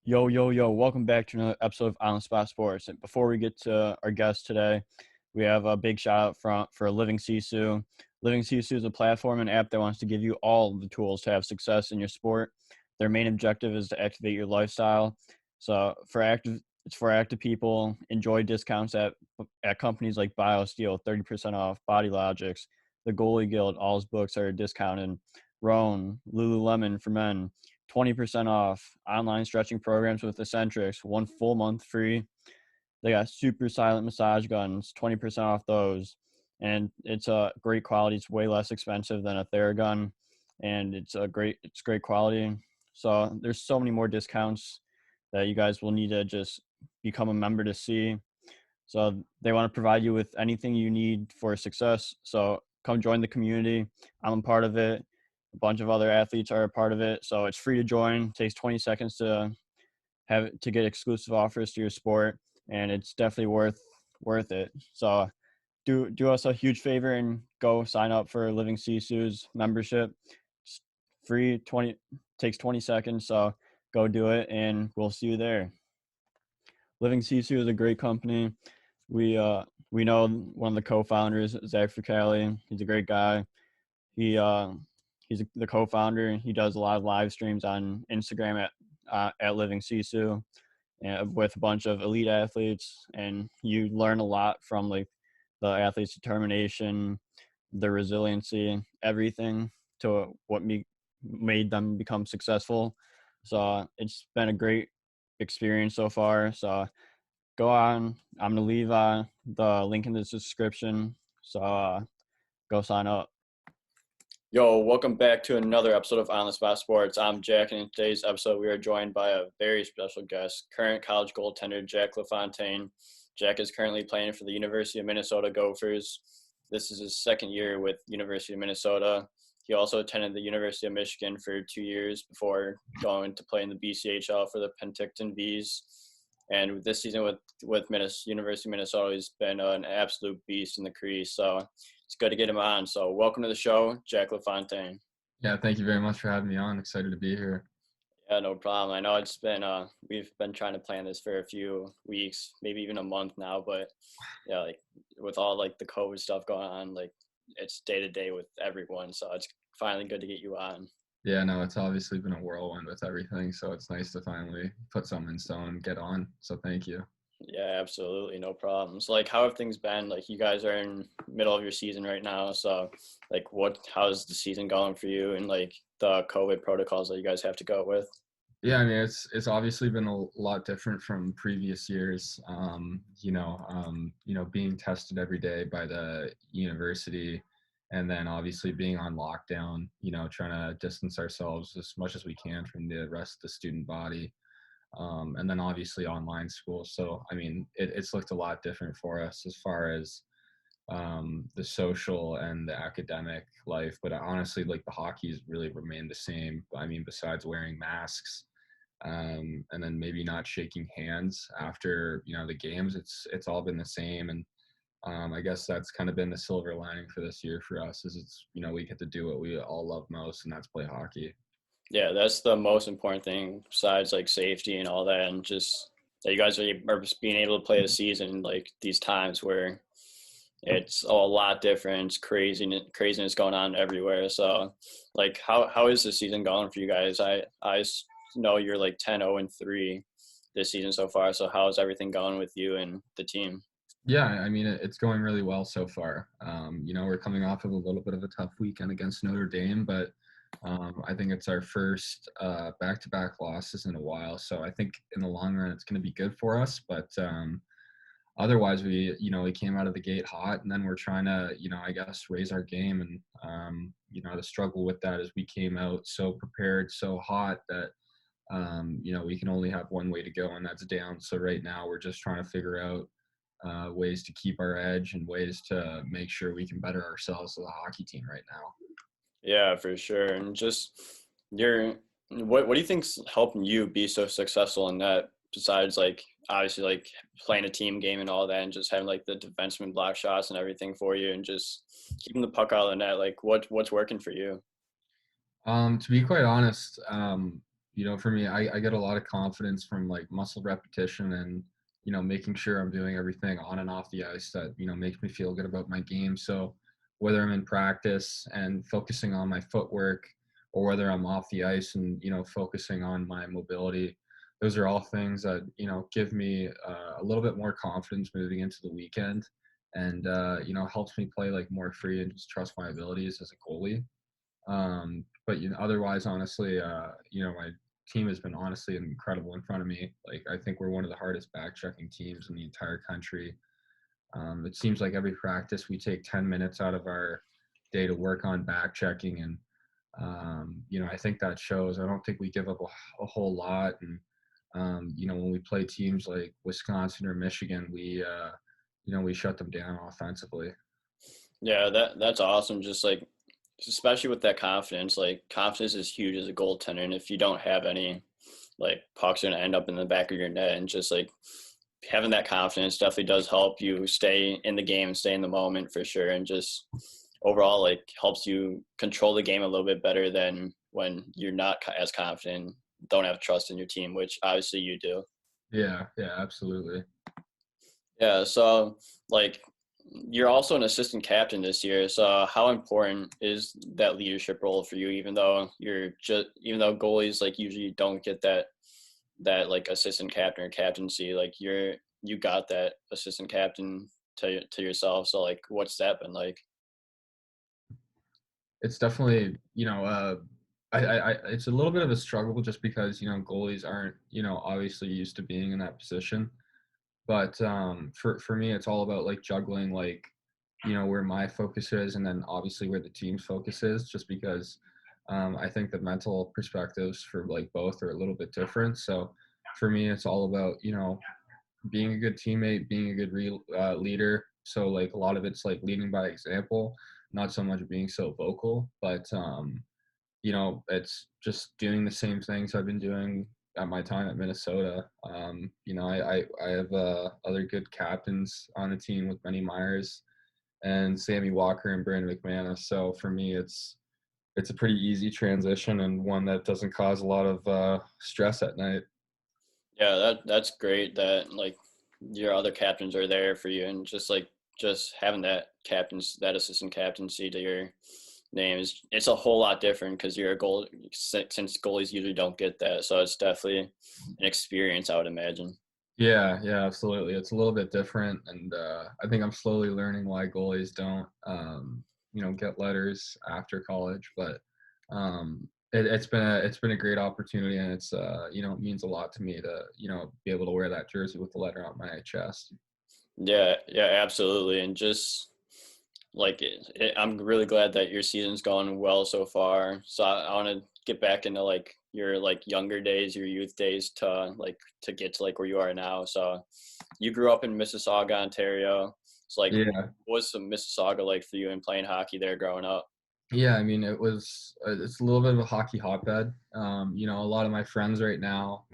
Yo, yo, yo, welcome back to another episode of On the Spot Sports. And before we get to our guest today, we have a big shout out for Living Sisu. Living Sisu is a platform and app that wants to give you all the tools to have success in your sport. Their main objective is to activate your lifestyle. So it's for active people. Enjoy discounts at companies like BioSteel, 30% off, Body Logics, the Goalie Guild, all his books are discounted. Roan, Lululemon for men, 20% off. Online stretching programs with Eccentrics, 1 full month free. They got super silent massage guns, 20% off those. And it's a great quality. It's way less expensive than a Theragun, and it's great quality. So there's so many more discounts that you guys will need to just become a member to see. So they want to provide you with anything you need for success. So come join the community. I'm a part of it. A bunch of other athletes are a part of it. So it's free to join. It takes 20 seconds to get exclusive offers to your sport, and it's definitely worth it. So do us a huge favor and go sign up for Living Sisu's membership. It's free, 20 takes 20 seconds. So go do it, and we'll see you there. Living Sisu is a great company. We know one of the co-founders, Zach Fricali. He's a great guy. He's the co-founder. He does a lot of live streams on Instagram at Living Sisu, with a bunch of elite athletes, and you learn a lot from like the athletes' determination, their resiliency, everything to what made them become successful. So it's been a great experience so far. So go on. I'm gonna leave the link in the description. So go sign up. Yo, welcome back to another episode of On the Spot Sports. I'm Jack, and in today's episode, we are joined by a very special guest, current college goaltender Jack LaFontaine. Jack is currently playing for the University of Minnesota Gophers. This is his second year with University of Minnesota. He also attended the University of Michigan for 2 years before going to play in the BCHL for the Penticton Bees. And this season with University of Minnesota, he's been an absolute beast in the crease. So it's good to get him on. So welcome to the show, Jack LaFontaine. Yeah, thank you very much for having me on. Excited to be here. Yeah, no problem. I know it's been we've been trying to plan this for a few weeks, maybe even a month now, but yeah, like with all like the COVID stuff going on, like it's day to day with everyone. So it's finally good to get you on. Yeah, no, it's obviously been a whirlwind with everything, so it's nice to finally put something in stone and get on. So thank you. Yeah, absolutely, no problems. Like, how have things been? Like, you guys are in middle of your season right now, so like, how's the season going for you, and like the COVID protocols that you guys have to go with? Yeah, I mean it's obviously been a lot different from previous years. Being tested every day by the university, and then obviously being on lockdown. Trying to distance ourselves as much as we can from the rest of the student body. And then obviously online school. So, I mean, it's looked a lot different for us as far as the social and the academic life. But honestly, like the hockey's really remained the same. I mean, besides wearing masks, and then maybe not shaking hands after, the games, it's all been the same. And I guess that's kind of been the silver lining for this year for us is we get to do what we all love most, and that's play hockey. Yeah, that's the most important thing besides like safety and all that, and just that you guys are just being able to play a season like these times where it's a lot different. It's craziness going on everywhere. So, like, how is the season going for you guys? I know you're like 10-0-3 this season so far. So, how's everything going with you and the team? Yeah, I mean, it's going really well so far. We're coming off of a little bit of a tough weekend against Notre Dame, but I think it's our first back-to-back losses in a while. So I think in the long run, it's going to be good for us. But otherwise, we came out of the gate hot, and then we're trying to, I guess, raise our game. And, the struggle with that is we came out so prepared, so hot that, we can only have one way to go, and that's down. So right now, we're just trying to figure out ways to keep our edge and ways to make sure we can better ourselves as a hockey team right now. Yeah, for sure. And just your what do you think's helping you be so successful in that besides like obviously like playing a team game and all that and just having like the defenseman block shots and everything for you and just keeping the puck out of the net, like what's working for you? To be quite honest, For me, I get a lot of confidence from like muscle repetition and, making sure I'm doing everything on and off the ice that, makes me feel good about my game. So whether I'm in practice and focusing on my footwork or whether I'm off the ice and, focusing on my mobility, those are all things that, give me a little bit more confidence moving into the weekend and, helps me play like more free and just trust my abilities as a goalie. But otherwise, honestly, my team has been honestly incredible in front of me. Like I think we're one of the hardest back checking teams in the entire country. It seems like every practice we take 10 minutes out of our day to work on back checking, and I think that shows. I don't think we give up a whole lot, and when we play teams like Wisconsin or Michigan, we shut them down offensively. Yeah, that's awesome. Just like, especially with that confidence, like confidence is huge as a goaltender, and if you don't have any, like pucks are gonna end up in the back of your net, and just like having that confidence definitely does help you stay in the game and stay in the moment for sure, and just overall like helps you control the game a little bit better than when you're not as confident, don't have trust in your team, which obviously you do. Yeah, yeah, absolutely. Yeah, so like you're also an assistant captain this year. So how important is that leadership role for you? Even though goalies like usually don't get that like assistant captain or captaincy, like you got that assistant captain to yourself. So like, what's that been like? It's definitely, it's a little bit of a struggle just because, goalies aren't, obviously used to being in that position. But for me, it's all about like juggling, like, where my focus is and then obviously where the team's focus is, just because I think the mental perspectives for like both are a little bit different. So for me, it's all about, being a good teammate, being a good leader. So like a lot of it's like leading by example, not so much being so vocal, but it's just doing the same things I've been doing at my time at Minnesota. I have other good captains on the team with Benny Myers and Sammy Walker and Brandon McManus. So for me, it's a pretty easy transition and one that doesn't cause a lot of stress at night. Yeah, that's great that like your other captains are there for you, and just having that assistant captaincy to your name is it's a whole lot different because you're a goal since goalies usually don't get that. So it's definitely an experience, I would imagine. Yeah, yeah, absolutely. It's a little bit different, and I think I'm slowly learning why goalies don't, get letters after college. But it's been a great opportunity, and it means a lot to me to be able to wear that jersey with the letter on my chest. Yeah, yeah, absolutely, and just like I'm really glad that your season's gone well so far. So I want to get back into like your like younger days, your youth days to get to like where you are now. So you grew up in Mississauga, Ontario. It's like Yeah, what was some Mississauga like for you and playing hockey there growing up? yeah. I mean, it's a little bit of a hockey hotbed. A lot of my friends right now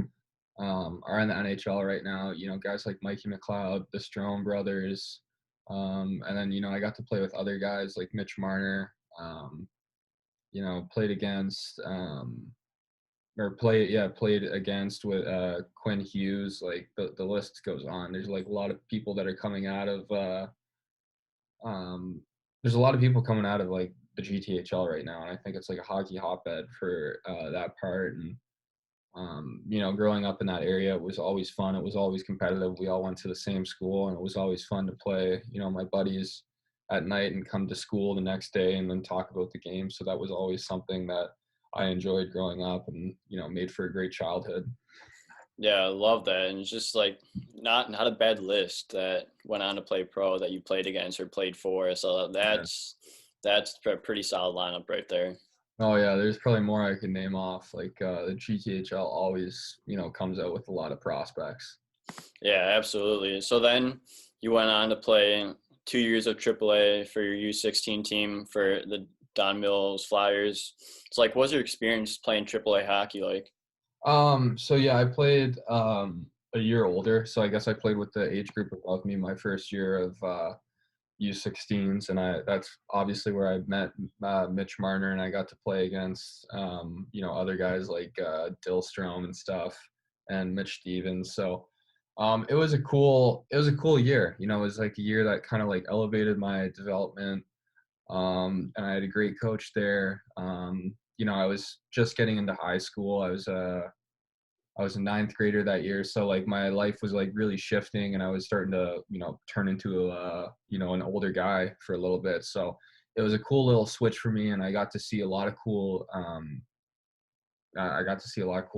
are in the NHL right now. Guys like Mikey McLeod, the Strome brothers, and then I got to play with other guys like Mitch Marner. Played against played against with Quinn Hughes. Like the list goes on. There's like a lot of people that are coming out of um, there's a lot of people coming out of like the GTHL right now, and I think it's like a hockey hotbed for that part. And growing up in that area, it was always fun. It was always competitive. We all went to the same school, and it was always fun to play, my buddies at night and come to school the next day and then talk about the game. So that was always something that I enjoyed growing up and, made for a great childhood. Yeah, I love that. And it's just like not a bad list that went on to play pro that you played against or played for. So Yeah. that's a pretty solid lineup right there. Oh yeah, there's probably more I could name off. Like the GTHL always, comes out with a lot of prospects. Yeah, absolutely. So then you went on to play 2 years of AAA for your U16 team for the Don Mills Flyers. It's like, what's your experience playing AAA hockey like? So yeah, I played a year older. So I guess I played with the age group above me my first year of U16s, and that's obviously where I met Mitch Marner, and I got to play against other guys like Dillstrom and stuff, and Mitch Stevens. So it was a cool year. It was like a year that kind of like elevated my development, and I had a great coach there. I was just getting into high school. I was a ninth grader that year, so like my life was like really shifting, and I was starting to turn into an older guy for a little bit. So it was a cool little switch for me, and I got to see a lot of cool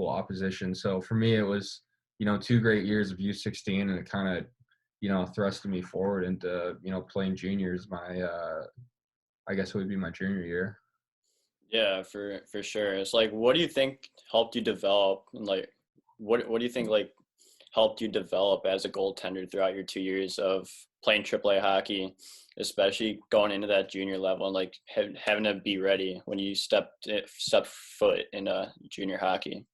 opposition. So for me, it was 2 great years of U16, and it kind of thrusted me forward into playing juniors. My I guess it would be my junior year. Yeah, for sure. It's like, what do you think helped you develop, and like, what do you think like helped you develop as a goaltender throughout your 2 years of playing AAA hockey, especially going into that junior level and like having to be ready when you step foot in a junior hockey?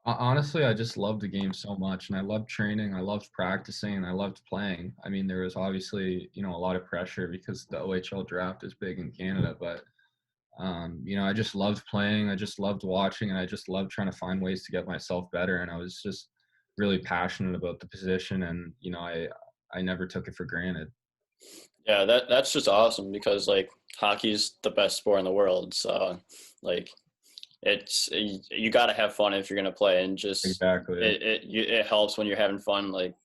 Honestly, I just loved the game so much, and I loved training, I loved practicing, and I loved playing. I mean, there was obviously, a lot of pressure because the OHL draft is big in Canada, but I just loved playing, I just loved watching, and I just loved trying to find ways to get myself better, and I was just really passionate about the position, and I never took it for granted. Yeah, that's just awesome because like hockey's the best sport in the world. So like it's you got to have fun if you're gonna play, and just Exactly. it helps when you're having fun. Like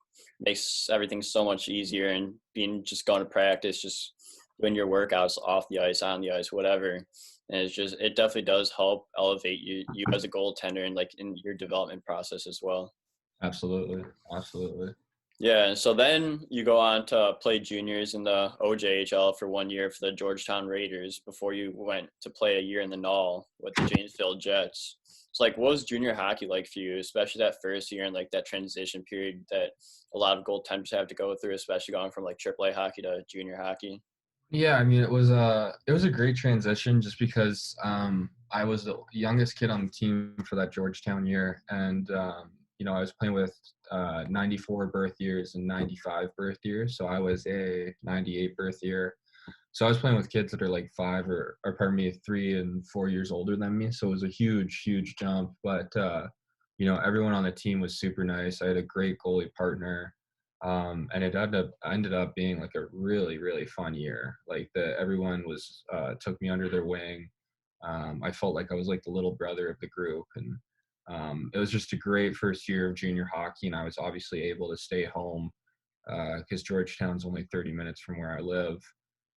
makes everything so much easier, and being just going to practice, just doing your workouts off the ice, on the ice, whatever. And it definitely does help elevate you as a goaltender and like in your development process as well. Absolutely. Absolutely. Yeah, so then you go on to play juniors in the OJHL for 1 year for the Georgetown Raiders before you went to play a year in the Null with the Janesville Jets. It's like, what was junior hockey like for you, especially that first year and like that transition period that a lot of goaltenders have to go through, especially going from like AAA hockey to junior hockey? Yeah, I mean, it was a great transition just because I was the youngest kid on the team for that Georgetown year, and I was playing with 94 birth years and 95 birth years, so I was a 98 birth year. So I was playing with kids that are like 3 and 4 years older than me, so it was a huge, huge jump. But everyone on the team was super nice. I had a great goalie partner, and it ended up being like a really, really fun year. Like everyone was took me under their wing. I felt like I was like the little brother of the group, and it was just a great first year of junior hockey. And I was obviously able to stay home because Georgetown's only 30 minutes from where I live.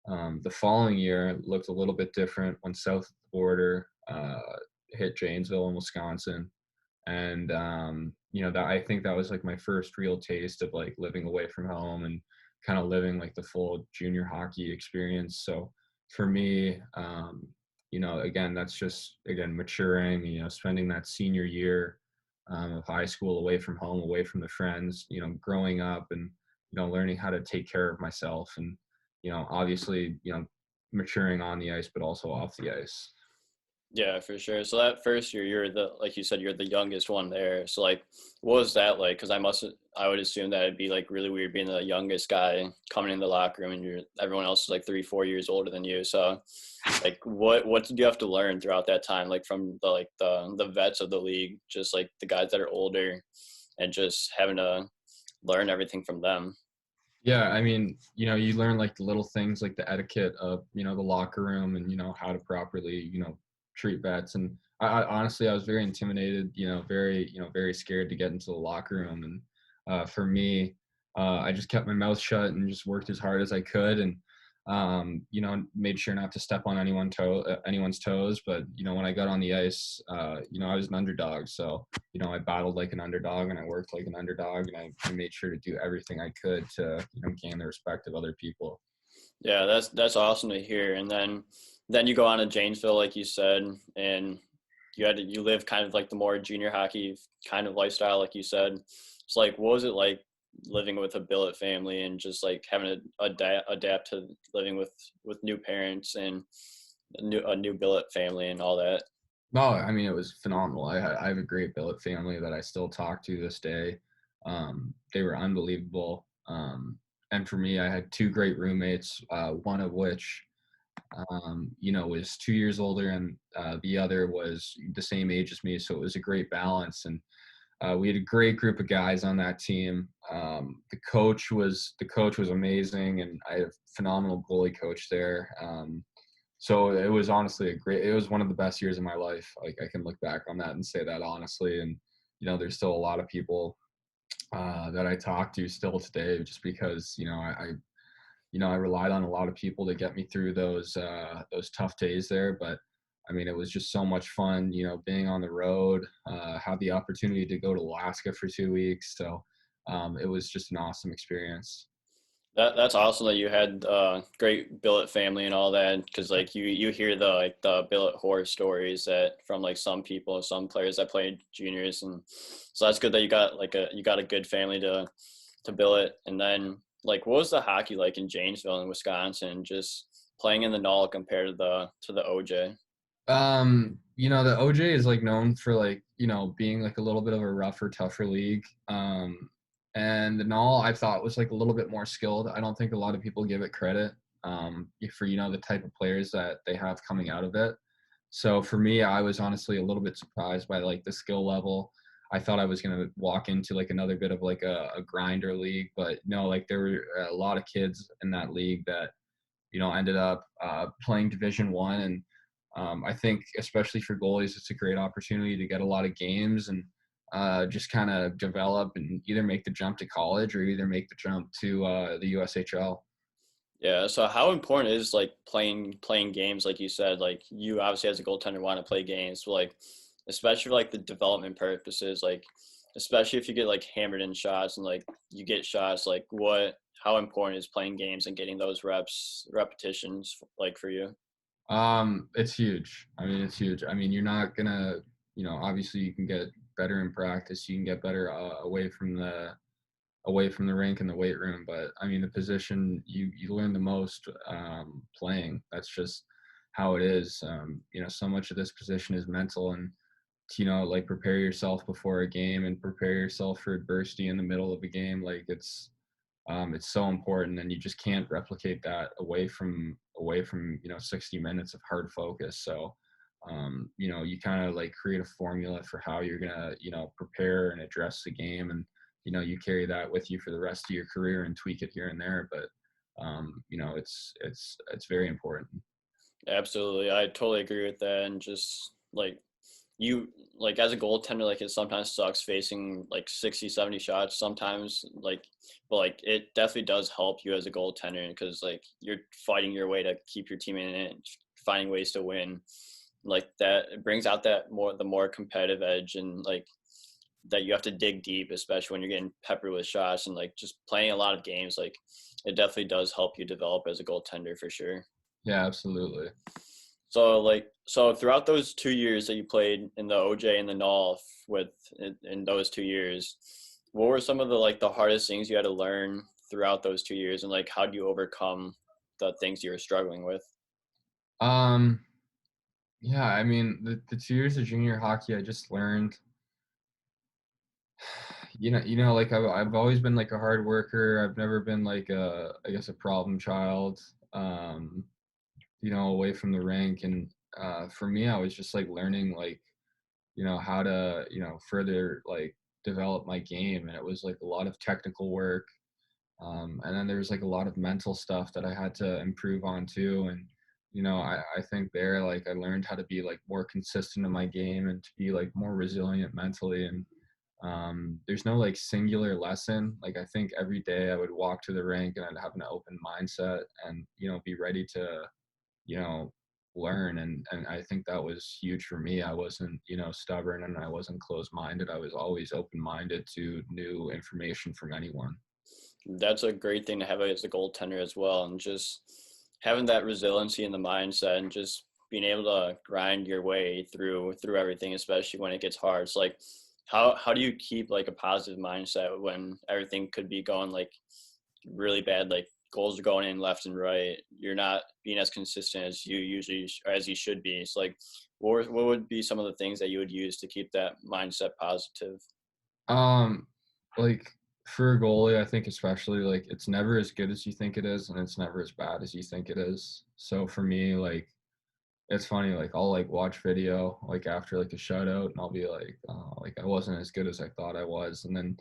The following year looked a little bit different when south of the border hit Janesville in Wisconsin, and that I think that was like my first real taste of like living away from home and kind of living like the full junior hockey experience. So for me, again, that's just again maturing, spending that senior year of high school away from home, away from the friends, growing up, and learning how to take care of myself, and obviously maturing on the ice but also off the ice. Yeah, for sure. So that first year, you're the like you said, you're the youngest one there. So like, what was that like? Because I would assume that it'd be like really weird being the youngest guy coming in the locker room, and everyone else is like 3, 4 years older than you. So, like, what did you have to learn throughout that time? Like from the vets of the league, just like the guys that are older, and just having to learn everything from them. Yeah, I mean, you learn like the little things like the etiquette of, the locker room, and, how to properly, treat vets. And I honestly, I was very intimidated, very, very scared to get into the locker room. And for me, I just kept my mouth shut and just worked as hard as I could. And, made sure not to step on anyone's toes. But, when I got on the ice, I was an underdog. So, I battled like an underdog, and I worked like an underdog, and I made sure to do everything I could to, gain the respect of other people. Yeah, that's awesome to hear. And then you go on to Janesville, like you said, and you live kind of like the more junior hockey kind of lifestyle, like you said. It's like, what was it like living with a billet family and just like having to adapt to living with new parents and a new billet family and all that? No, I mean, it was phenomenal. I have a great billet family that I still talk to this day. They were unbelievable. and for me, I had two great roommates, one of which, was 2 years older, and the other was the same age as me. So it was a great balance, and we had a great group of guys on that team. The coach was amazing, and I had a phenomenal goalie coach there. So it was honestly it was one of the best years of my life. Like, I can look back on that and say that honestly. And there's still a lot of people that I talk to still today, just because I relied on a lot of people to get me through those tough days there. But I mean, it was just so much fun, being on the road. Had the opportunity to go to Alaska for 2 weeks, so it was just an awesome experience. That's awesome that you had great billet family and all that, because like you hear the billet horror stories that from like some people, some players that played juniors, and so that's good that you got a good family to billet. And then like, what was the hockey like in Janesville in Wisconsin, just playing in the Null compared to the OJ? The OJ is like known for like, being like a little bit of a rougher, tougher league. And the Null I thought was like a little bit more skilled. I don't think a lot of people give it credit for the type of players that they have coming out of it. So for me, I was honestly a little bit surprised by like the skill level. I thought I was gonna walk into like another bit of like a grinder league, but no, like there were a lot of kids in that league that ended up playing Division 1, and I think especially for goalies, it's a great opportunity to get a lot of games and just kind of develop and either make the jump to college or either make the jump to the USHL. Yeah, so how important is like playing games, like you said, like you obviously as a goaltender want to play games, but like especially for like the development purposes, like especially if you get like hammered in shots and like you get shots, like how important is playing games and getting those repetitions like for you? It's huge. I mean, it's huge. I mean, you're not gonna, obviously you can get better in practice. You can get better away from the rink and the weight room. But I mean, the position you learn the most playing. That's just how it is. So much of this position is mental, and like prepare yourself before a game and prepare yourself for adversity in the middle of a game. Like it's so important, and you just can't replicate that away from 60 minutes of hard focus. So you kind of like create a formula for how you're gonna prepare and address the game, and you carry that with you for the rest of your career and tweak it here and there. But it's very important. Absolutely. I totally agree with that. And just like you, like as a goaltender, like it sometimes sucks facing like 60, 70 shots sometimes, like, but like it definitely does help you as a goaltender because like you're fighting your way to keep your team in it, finding ways to win. Like that, it brings out the more competitive edge, and like that you have to dig deep, especially when you're getting peppered with shots, and like just playing a lot of games, like it definitely does help you develop as a goaltender for sure. Yeah, absolutely. So throughout those 2 years that you played in the OJ and the Null in those 2 years, what were some of the hardest things you had to learn throughout those 2 years, and like how do you overcome the things you were struggling with? um yeah, I mean, the 2 years of junior hockey, I just learned, like I've always been like a hard worker. I've never been like I guess a problem child, away from the rink. And for me, I was just like learning like, how to, further like develop my game. And it was like a lot of technical work. And then there was like a lot of mental stuff that I had to improve on too. And, I think there, like I learned how to be like more consistent in my game and to be like more resilient mentally. And there's no like singular lesson. Like I think every day I would walk to the rink and I'd have an open mindset and be ready to you know learn. And I think that was huge for me. I wasn't stubborn, and I wasn't closed minded. I was always open minded to new information from anyone. That's a great thing to have as a goaltender as well, and just having that resiliency in the mindset, and just being able to grind your way through everything, especially when it gets hard. It's like how do you keep like a positive mindset when everything could be going like really bad, like goals are going in left and right, you're not being as consistent as you usually as you should be. It's like what would be some of the things that you would use to keep that mindset positive? um like For a goalie, I think especially like it's never as good as you think it is, and it's never as bad as you think it is. So for me, like it's funny, like I'll like watch video like after like a shutout, and I'll be like, oh, like I wasn't as good as I thought I was. And then,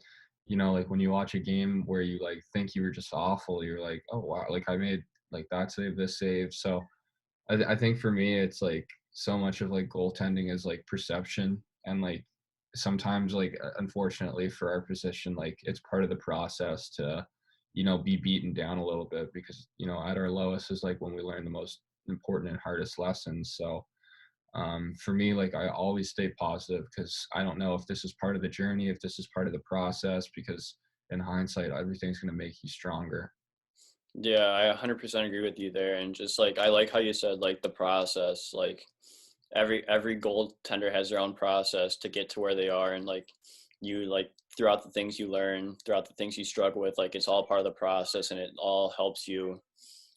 like when you watch a game where you like think you were just awful, you're like, oh wow, like I made like that save, this save. So I think for me, it's like so much of like goaltending is like perception, and like sometimes like unfortunately for our position, like it's part of the process to, be beaten down a little bit, because at our lowest is like when we learn the most important and hardest lessons. So for me, like I always stay positive, because I don't know if this is part of the journey, if this is part of the process, because in hindsight, everything's going to make you stronger. Yeah, I 100% agree with you there. And just like, I like how you said, like, the process, like, every goaltender has their own process to get to where they are. And like, you like, throughout the things you learn, throughout the things you struggle with, like, it's all part of the process, and it all helps you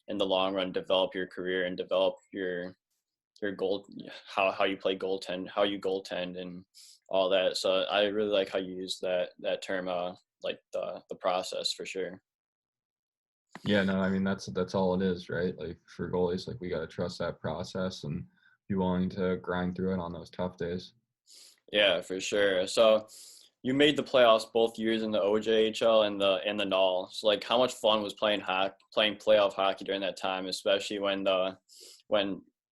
in the long run develop your career and develop your goal, how you play goaltend, how you goaltend, and all that. So I really like how you use that term, like the process, for sure. Yeah, no, I mean that's all it is, right? Like for goalies, like we got to trust that process and be willing to grind through it on those tough days. Yeah, for sure. So you made the playoffs both years in the OJHL and the NOL. So like, how much fun was playing playoff hockey during that time, especially when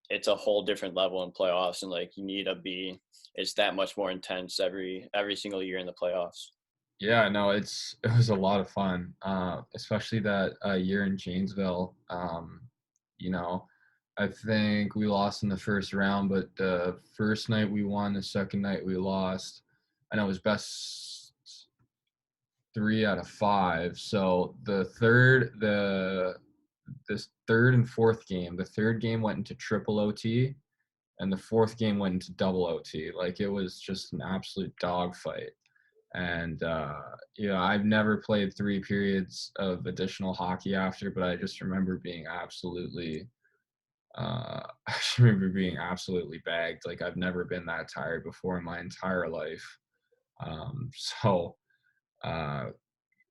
it's a whole different level in playoffs, and like, it's that much more intense every single year in the playoffs. Yeah, no, it was a lot of fun, especially that year in Janesville. You know, I think we lost in the first round, but the first night we won, the second night we lost. I know it was best 3 out of 5. So this third and fourth game, the third game went into triple OT, and the fourth game went into double OT. Like it was just an absolute dogfight. And I've never played 3 periods of additional hockey after, but I just remember being absolutely I just remember being absolutely bagged. Like I've never been that tired before in my entire life. So uh,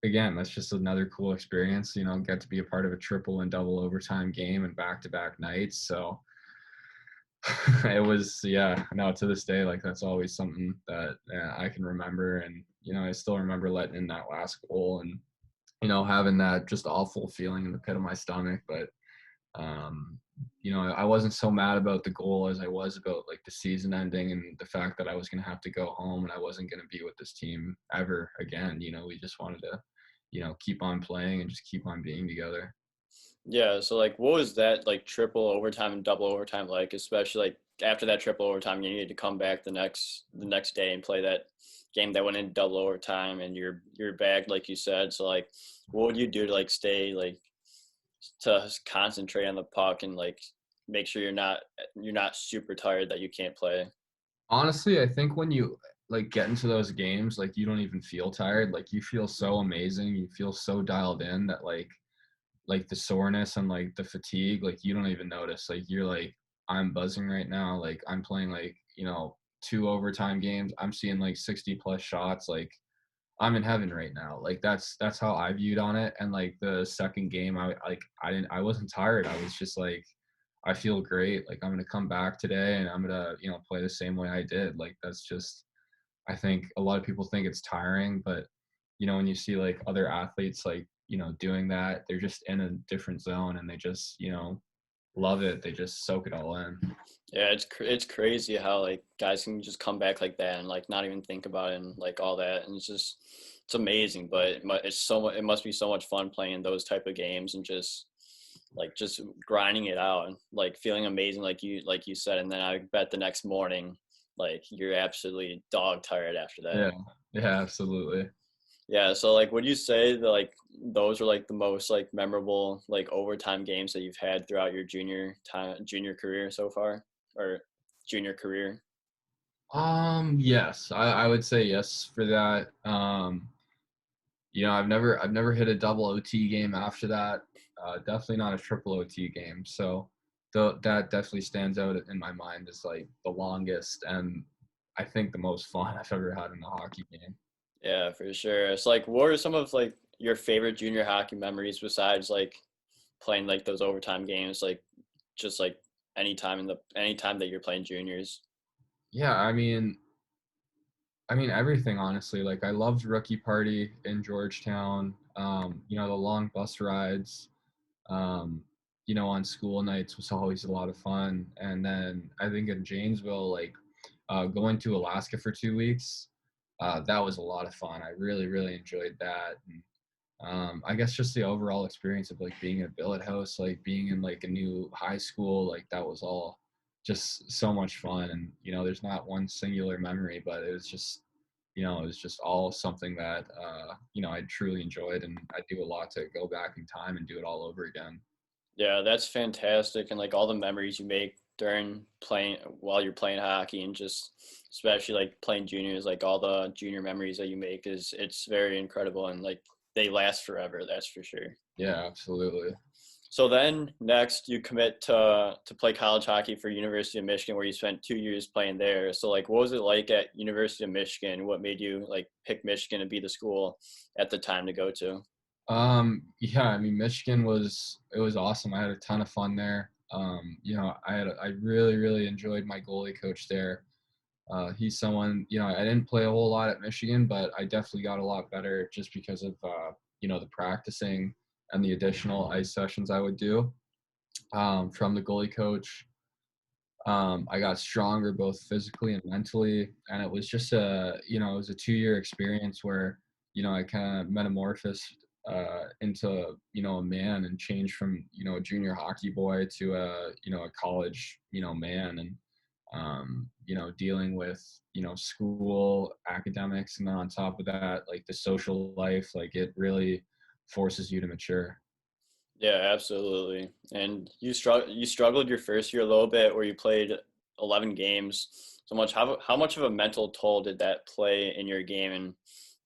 again, that's just another cool experience. Get to be a part of a triple and double overtime game and back-to-back nights. So it was, yeah, no, to this day, like that's always something that I can remember. And I still remember letting in that last goal, and having that just awful feeling in the pit of my stomach. But I wasn't so mad about the goal as I was about like the season ending and the fact that I was going to have to go home and I wasn't going to be with this team ever again. We just wanted to keep on playing and just keep on being together. Yeah, so like, what was that like, triple overtime and double overtime like, especially like after that triple overtime, you needed to come back the next day and play that game that went in double overtime, and you're back, like you said. So like, what would you do to like stay like, to concentrate on the puck and like make sure you're not super tired that you can't play? Honestly, I think when you like get into those games, like you don't even feel tired. Like you feel so amazing. You feel so dialed in that like the soreness and like the fatigue, like you don't even notice. Like you're like, I'm buzzing right now. Like I'm playing like, 2 overtime games. I'm seeing like 60 plus shots. Like I'm in heaven right now. Like that's how I viewed on it. And like the second game, I wasn't tired. I was just like, I feel great. Like I'm gonna come back today and I'm gonna, play the same way I did. Like that's just, I think a lot of people think it's tiring, but when you see like other athletes like, doing that, they're just in a different zone and they just, love it. They just soak it all in. Yeah, it's crazy how like guys can just come back like that and like not even think about it and like all that, and it's amazing. But it must be so much fun playing those type of games and just grinding it out and like feeling amazing, like you said. And then I bet the next morning, like, you're absolutely dog tired after that. Yeah. Yeah, absolutely. Yeah, so like, would you say that like those are like the most like memorable like overtime games that you've had throughout your junior career so far, or junior career? Yes, I would say yes for that. I've never hit a double OT game after that. Definitely not a triple OT game. So that definitely stands out in my mind as like the longest and I think the most fun I've ever had in a hockey game. Yeah, for sure. It's like, what are some of like your favorite junior hockey memories besides like playing like those overtime games, like just like anytime that you're playing juniors? Yeah, I mean everything honestly. Like I loved rookie party in Georgetown. The long bus rides, um, on school nights was always a lot of fun. And then I think in Janesville, like going to Alaska for 2 weeks, that was a lot of fun. I really, really enjoyed that. And I guess just the overall experience of like being in a billet house, like being in like a new high school, like that was all just so much fun. And there's not one singular memory, but it was just all something that I truly enjoyed, and I do a lot to go back in time and do it all over again. Yeah, that's fantastic. And like all the memories you make during playing while you're playing hockey and just especially like playing juniors, like all the junior memories that you make is it's very incredible and like they last forever, that's for sure. Yeah, absolutely. So then next you commit to play college hockey for University of Michigan where you spent 2 years playing there. So like what was it like at University of Michigan? What made you like pick Michigan to be the school at the time to go to? Yeah, I mean, Michigan was awesome. I had a ton of fun there. I really, really enjoyed my goalie coach there. He's someone, I didn't play a whole lot at Michigan, but I definitely got a lot better just because of, the practicing and the additional ice sessions I would do from the goalie coach. I got stronger both physically and mentally, and it was just it was a 2-year experience where, I kind of metamorphosed into, a man and changed from, a junior hockey boy to a college, man, and dealing with, school, academics, and then on top of that, like the social life, like it really forces you to mature. Yeah, absolutely. And you struggled your first year a little bit where you played 11 games so much. How much of a mental toll did that play in your game and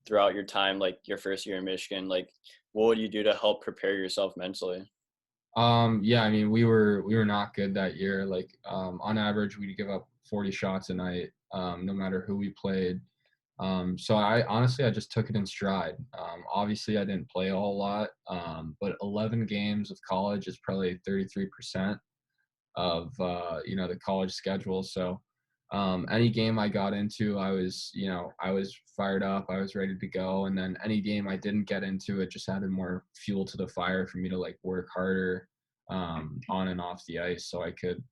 throughout your time, like your first year in Michigan? Like, what would you do to help prepare yourself mentally? Yeah, I mean, we were not good that year. Like, on average, we'd give up 40 shots a night, no matter who we played. So I just took it in stride. Obviously, I didn't play a whole lot, but 11 games of college is probably 33% of the college schedule. So any game I got into, I was fired up, I was ready to go, and then any game I didn't get into, it just added more fuel to the fire for me to like work harder on and off the ice, so I could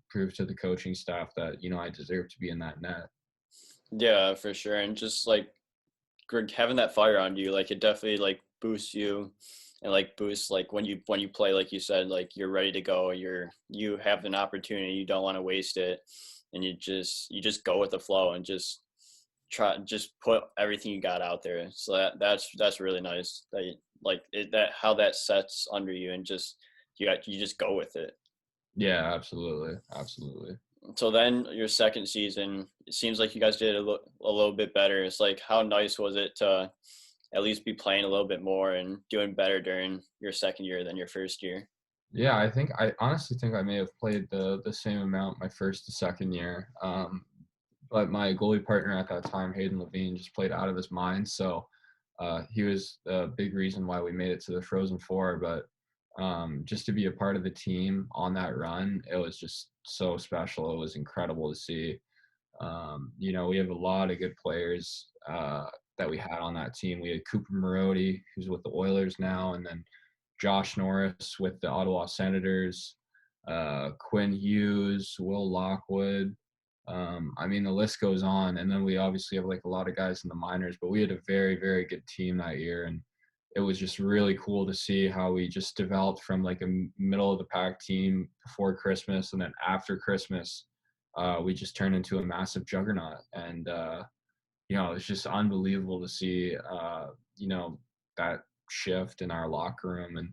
prove to the coaching staff that I deserve to be in that net. Yeah, for sure. And just like having that fire on you, like it definitely like boosts you and like boosts like when you play, like you said, like you're ready to go. You have an opportunity, you don't want to waste it, and you just go with the flow and just put everything you got out there. So that's really nice that like that how that sets under you and just you just go with it. Yeah, absolutely, absolutely. So then your second season, it seems like you guys did a little bit better. It's like how nice was it to at least be playing a little bit more and doing better during your second year than your first year? Yeah, I honestly think I may have played the same amount my first to second year. But my goalie partner at that time, Hayden Levine, just played out of his mind. So he was a big reason why we made it to the Frozen Four. But just to be a part of the team on that run, it was just so special. It was incredible to see. We have a lot of good players that we had on that team. We had Cooper Marody, who's with the Oilers now, and then Josh Norris with the Ottawa Senators, Quinn Hughes, Will Lockwood. I mean, the list goes on. And then we obviously have like a lot of guys in the minors, but we had a very, very good team that year. And it was just really cool to see how we just developed from like a middle of the pack team before Christmas. And then after Christmas, we just turned into a massive juggernaut. And, it's just unbelievable to see, that shift in our locker room. And,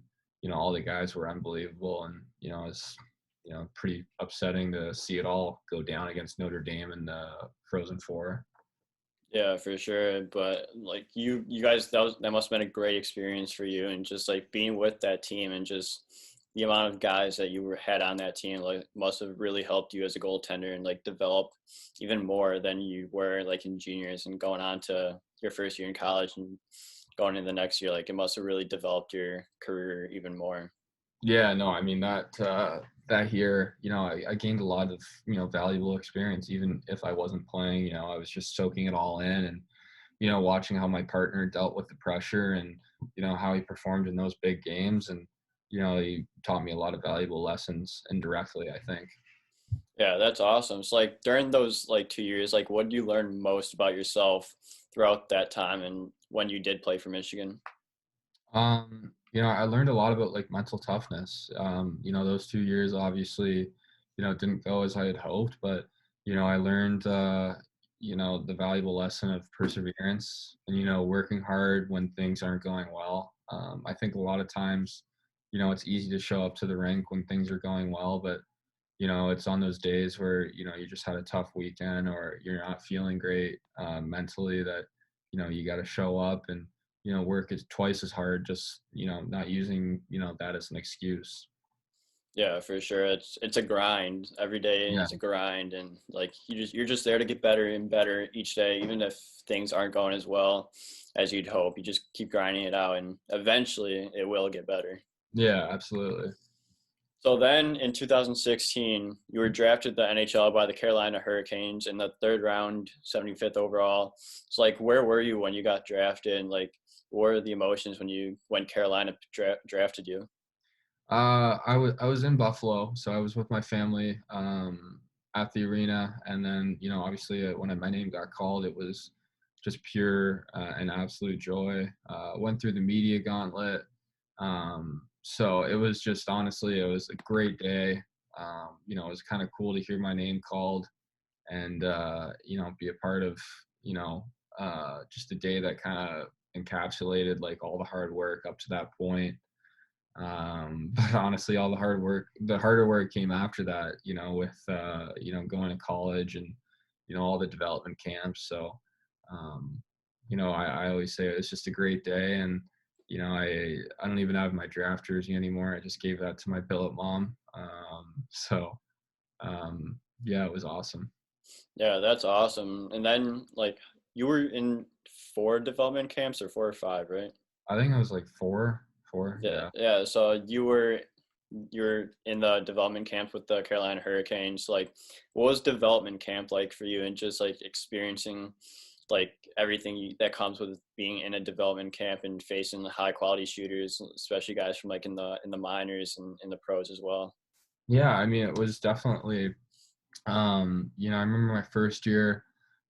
all the guys were unbelievable. And, it's, pretty upsetting to see it all go down against Notre Dame in the Frozen Four. Yeah, for sure. But like you guys, that must have been a great experience for you, and just like being with that team and just the amount of guys that you were had on that team like must have really helped you as a goaltender and like develop even more than you were like in juniors and going on to your first year in college and going into the next year. Like it must have really developed your career even more. Yeah, no, I mean that year, I gained a lot of valuable experience. Even if I wasn't playing, I was just soaking it all in, and watching how my partner dealt with the pressure, and how he performed in those big games, and he taught me a lot of valuable lessons indirectly, I think. Yeah, that's awesome. So like during those like 2 years, like what did you learn most about yourself throughout that time and when you did play for Michigan? I learned a lot about like mental toughness. Those 2 years obviously, didn't go as I had hoped, but I learned the valuable lesson of perseverance and working hard when things aren't going well. I think a lot of times, it's easy to show up to the rink when things are going well, but it's on those days where you just had a tough weekend or you're not feeling great mentally that you got to show up and work is twice as hard, just not using that as an excuse. Yeah, for sure. It's a grind. Every day Yeah. is a grind and like you're just there to get better and better each day, even if things aren't going as well as you'd hope. You just keep grinding it out and eventually it will get better. Yeah, absolutely. So then in 2016, you were drafted to the NHL by the Carolina Hurricanes in the third round, 75th overall. It's like, where were you when you got drafted? And like, what were the emotions when Carolina drafted you? I was in Buffalo, so I was with my family at the arena, and then obviously when my name got called, it was just pure and absolute joy. Went through the media gauntlet, so it was just honestly, it was a great day. It was kind of cool to hear my name called and be a part of just a day that kind of encapsulated like all the hard work up to that point. But honestly, all the harder work came after that, with, going to college and, all the development camps. So, um, I always say it's just a great day. And, I don't even have my draft jersey anymore. I just gave that to my billet mom. Yeah, it was awesome. Yeah, that's awesome. And then like you were in four development camps or four or five, right? I think I was like four. Yeah, Yeah. yeah. So you're in the development camp with the Carolina Hurricanes. Like, what was development camp like for you, and just like experiencing like everything that comes with being in a development camp and facing the high quality shooters, especially guys from like in the minors and in the pros as well. Yeah. I mean, it was definitely, I remember my first year,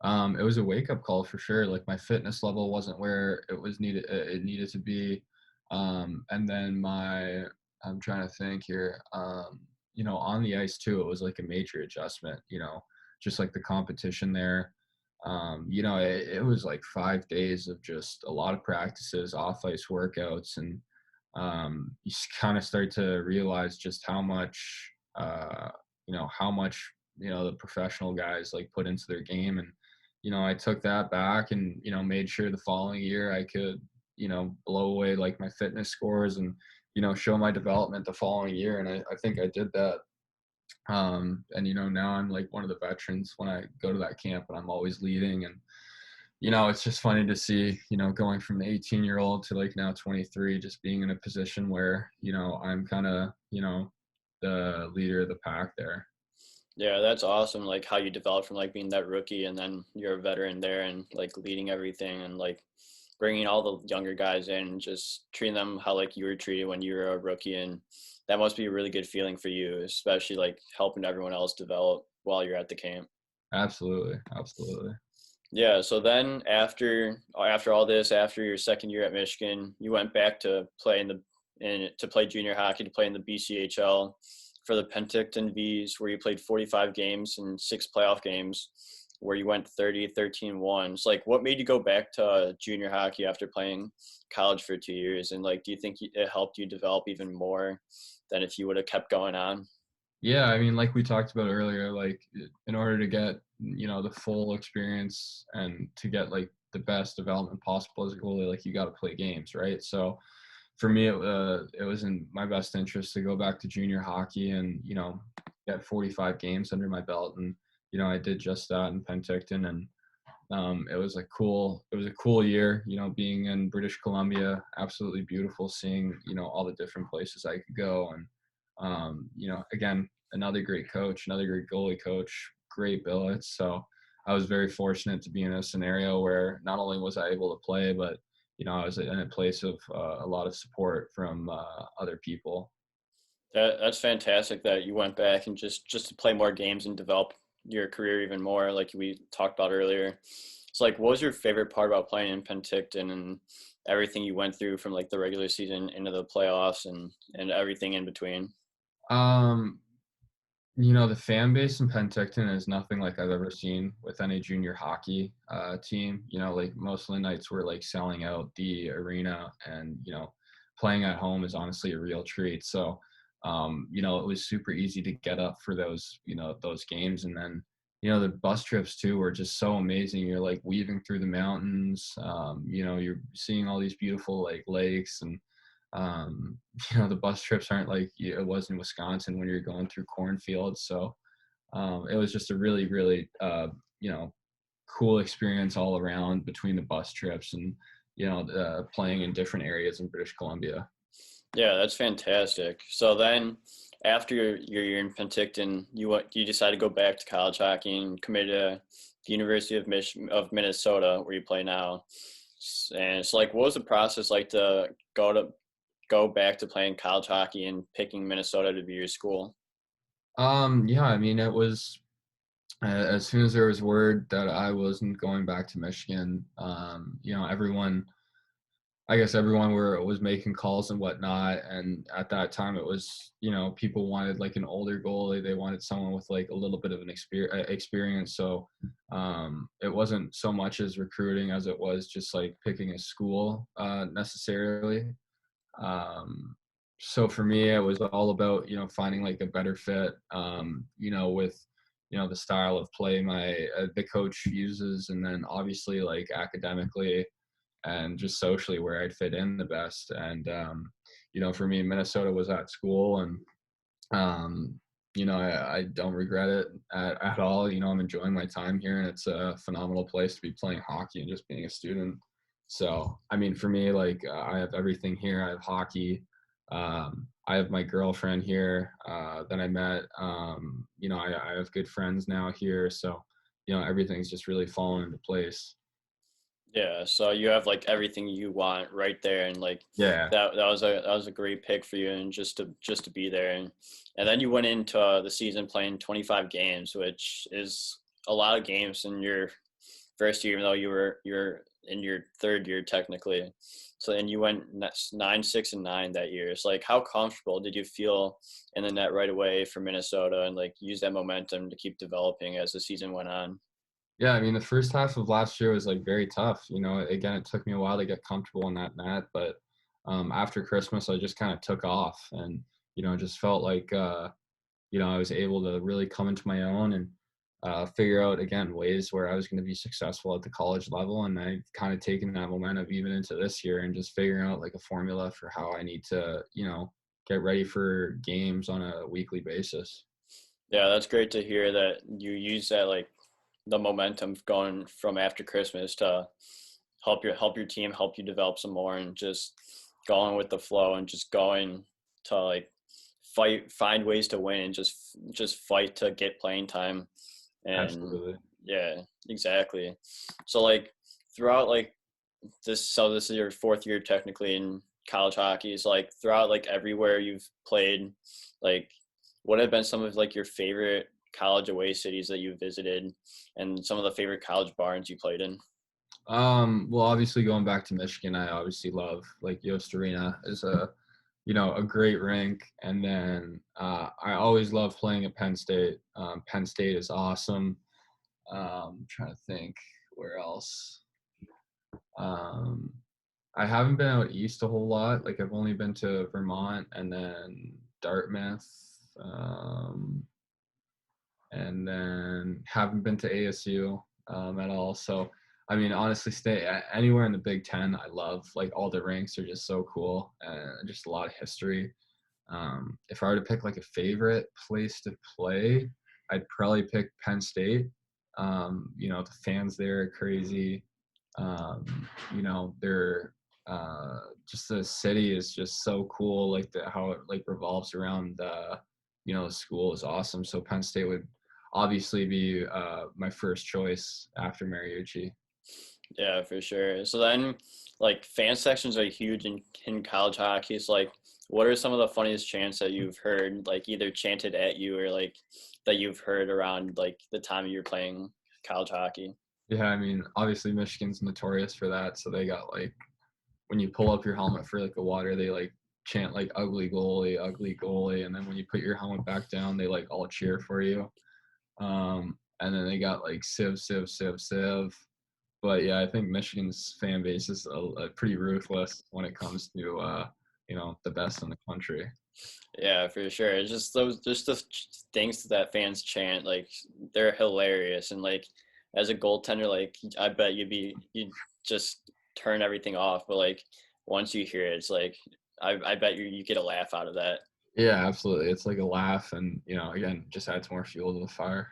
it was a wake up call for sure. Like my fitness level wasn't where it needed to be. And then I'm trying to think here, on the ice too, it was like a major adjustment, just like the competition there. It was like 5 days of just a lot of practices, off ice workouts, and you kind of start to realize just how much the professional guys like put into their game. And I took that back and made sure the following year I could blow away like my fitness scores and show my development the following year. And I think I did that. And now I'm like one of the veterans when I go to that camp, and I'm always leading. And it's just funny to see going from the 18-year-old to like now 23, just being in a position where I'm kind of the leader of the pack there. Yeah, that's awesome. Like how you develop from like being that rookie and then you're a veteran there and like leading everything and like bringing all the younger guys in and just treating them how like you were treated when you were a rookie. And that must be a really good feeling for you, especially like helping everyone else develop while you're at the camp. Absolutely, absolutely. Yeah, so then after all this, after your second year at Michigan, you went back to play to play junior hockey, to play in the BCHL for the Penticton Vs, where you played 45 games and six playoff games, where you went 30, 13, 1. It's like, what made you go back to junior hockey after playing college for 2 years? And like, do you think it helped you develop even more than if you would have kept going on? Yeah, I mean, like we talked about earlier, like in order to get the full experience and to get like the best development possible as a goalie, like you got to play games, right? So for me, it was in my best interest to go back to junior hockey and, get 45 games under my belt. And, I did just that in Penticton. And it was a cool year, being in British Columbia, absolutely beautiful, seeing, all the different places I could go. And, again, another great coach, another great goalie coach, great billets. So I was very fortunate to be in a scenario where not only was I able to play, but, I was in a place of a lot of support from other people. That's fantastic that you went back and just to play more games and develop your career even more, like we talked about earlier. So, like, what was your favorite part about playing in Penticton and everything you went through from like the regular season into the playoffs and everything in between? Um, the fan base in Penticton is nothing like I've ever seen with any junior hockey team. Like most of the nights were like selling out the arena, and playing at home is honestly a real treat. So, it was super easy to get up for those games, and then the bus trips too were just so amazing. You're like weaving through the mountains. You're seeing all these beautiful like lakes and um, the bus trips aren't like it was in Wisconsin when you're going through cornfields. So it was just a really, really, cool experience all around between the bus trips and, playing in different areas in British Columbia. Yeah, that's fantastic. So then, after your year in Penticton, you decided to go back to college hockey and commit to the University of Minnesota, where you play now. And it's like, what was the process like to go back to playing college hockey and picking Minnesota to be your school? Yeah, I mean, it was as soon as there was word that I wasn't going back to Michigan, I guess everyone was making calls and whatnot. And at that time, it was, people wanted like an older goalie. They wanted someone with like a little bit of an experience. So it wasn't so much as recruiting as it was just like picking a school necessarily. Um, so for me, it was all about, finding like a better fit, with, the style of play the coach uses. And then obviously like academically, and just socially where I'd fit in the best. And for me, Minnesota was at school, and I don't regret it at all. I'm enjoying my time here, and it's a phenomenal place to be playing hockey and just being a student. So, I mean, for me, like I have everything here. I have hockey. I have my girlfriend here that I met. I have good friends now here. So, everything's just really fallen into place. Yeah, so you have like everything you want right there, and like Yeah, that was a great pick for you, and just to be there, and then you went into the season playing 25 games, which is a lot of games in your first year, even though you're in your third year technically. So and you went 9-6-9 that year. It's like, how comfortable did you feel in the net right away for Minnesota, and like use that momentum to keep developing as the season went on? Yeah, I mean, the first half of last year was like very tough. Again, it took me a while to get comfortable in that net, but after Christmas, I just kind of took off and, just felt like, I was able to really come into my own and figure out, again, ways where I was going to be successful at the college level. And I've kind of taken that momentum even into this year and just figuring out like a formula for how I need to, get ready for games on a weekly basis. Yeah, that's great to hear that you use that, like the momentum going from after Christmas to help your team, help you develop some more, and just going with the flow and just going to like find ways to win, and just fight to get playing time. And Absolutely. yeah, exactly. So like throughout like this is your fourth year technically in college hockey. So like throughout like everywhere you've played, like what have been some of like your favorite college away cities that you visited, and some of the favorite college barns you played in? Well, obviously going back to Michigan, I obviously love like Yost Arena is a great rink. And then I always love playing at Penn State. Penn State is awesome. Trying to think where else. Um, I haven't been out east a whole lot. Like I've only been to Vermont and then Dartmouth, and then haven't been to ASU at all. So I mean, honestly, stay anywhere in the Big Ten. I love like all the rinks are just so cool and just a lot of history. If I were to pick like a favorite place to play, I'd probably pick Penn State. The fans there are crazy. They're just the city is just so cool. Like how it like revolves around the school is awesome. So Penn State would obviously be my first choice after Mariucci. Yeah, for sure. So then, like, fan sections are huge in college hockey. So, like, what are some of the funniest chants that you've heard, like, either chanted at you or, like, that you've heard around, like, the time you're playing college hockey? Yeah, I mean, obviously Michigan's notorious for that. So they got like when you pull up your helmet for like a water, they like chant like ugly goalie, and then when you put your helmet back down, they like all cheer for you. And then they got like Civ, Civ, Civ, Civ. But yeah, I think Michigan's fan base is pretty ruthless when it comes to the best in the country. Yeah, for sure. It's just the things that fans chant, like, they're hilarious. And, like, as a goaltender, like, I bet you'd just turn everything off. But, like, once you hear it, it's like, I bet you get a laugh out of that. Yeah, absolutely. It's like a laugh, and again, just adds more fuel to the fire.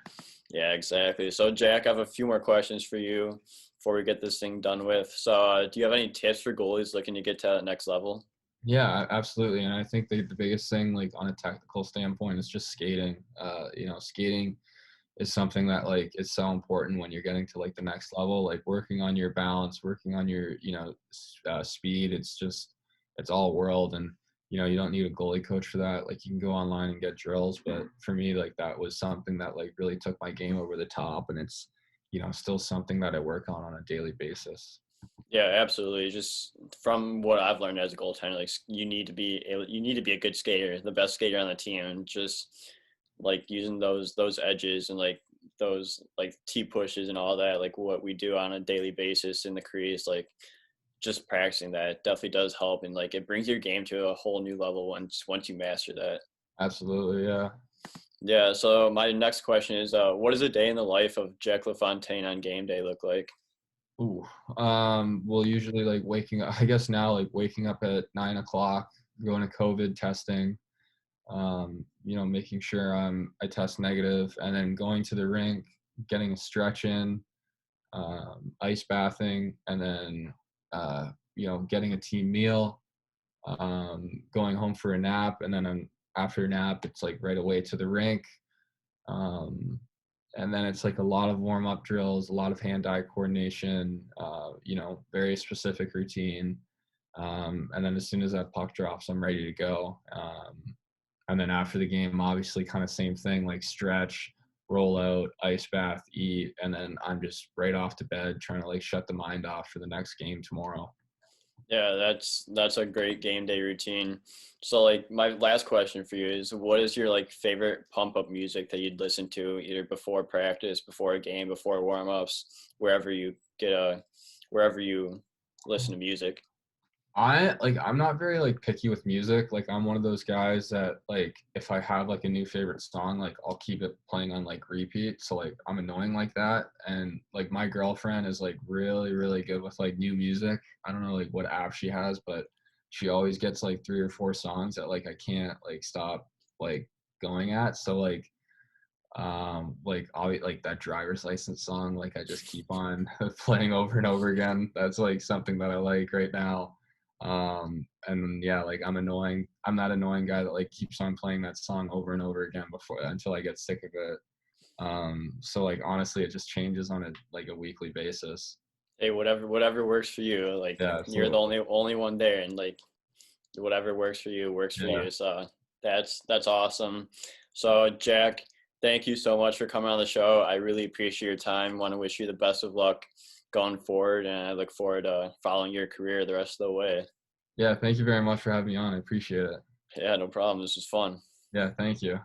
Yeah, exactly. So, Jack, I have a few more questions for you before we get this thing done with. So, do you have any tips for goalies looking to get to that next level? Yeah, absolutely. And I think the biggest thing, like on a technical standpoint, is just skating. Skating is something that like is so important when you're getting to like the next level. Like working on your balance, working on your speed. It's all world, and you don't need a goalie coach for that. Like you can go online and get drills, but for me, like that was something that like really took my game over the top, and it's still something that I work on a daily basis. Yeah, absolutely. Just from what I've learned as a goaltender, like, you need to be a good skater, the best skater on the team, and just like using those edges and like those like T pushes and all that, like what we do on a daily basis in the crease, like just practicing that definitely does help, and like it brings your game to a whole new level once you master that. Absolutely, yeah. Yeah. So my next question is, what does a day in the life of Jack LaFontaine on game day look like? Ooh, well, usually like waking up. I guess now like waking up at 9 o'clock, going to COVID testing, making sure I test negative, and then going to the rink, getting a stretch in, ice bathing, and then getting a team meal, going home for a nap, and then after a nap, it's like right away to the rink. Um, and then it's like a lot of warm up drills, a lot of hand eye coordination, very specific routine. And then as soon as that puck drops, I'm ready to go. And then after the game, obviously, kind of same thing, like stretch, roll out, ice bath, eat, and then I'm just right off to bed, trying to like shut the mind off for the next game tomorrow. Yeah, that's a great game day routine. So, like, my last question for you is, what is your like favorite pump up music that you'd listen to either before practice, before a game, before warm ups, wherever you listen to music? I'm not very like picky with music. Like I'm one of those guys that like if I have like a new favorite song, like I'll keep it playing on like repeat. So like I'm annoying like that. And like my girlfriend is like really, really good with like new music. I don't know like what app she has, but she always gets like 3 or 4 songs that like I can't like stop like going at. So like I'll like that driver's license song, like I just keep on playing over and over again. That's like something that I like right now. And yeah, like I'm that annoying guy that like keeps on playing that song over and over again before until I get sick of it. So like honestly it just changes on a weekly basis. Hey, whatever works for you. Like, Yeah, you're the absolutely. only one there, and like whatever works for you works for Yeah. you. So that's awesome. So, Jack, thank you so much for coming on the show. I really appreciate your time. Want to wish you the best of luck going forward, and I look forward to following your career the rest of the way. Yeah, thank you very much for having me on. I appreciate it. Yeah, no problem. This was fun. Yeah, thank you.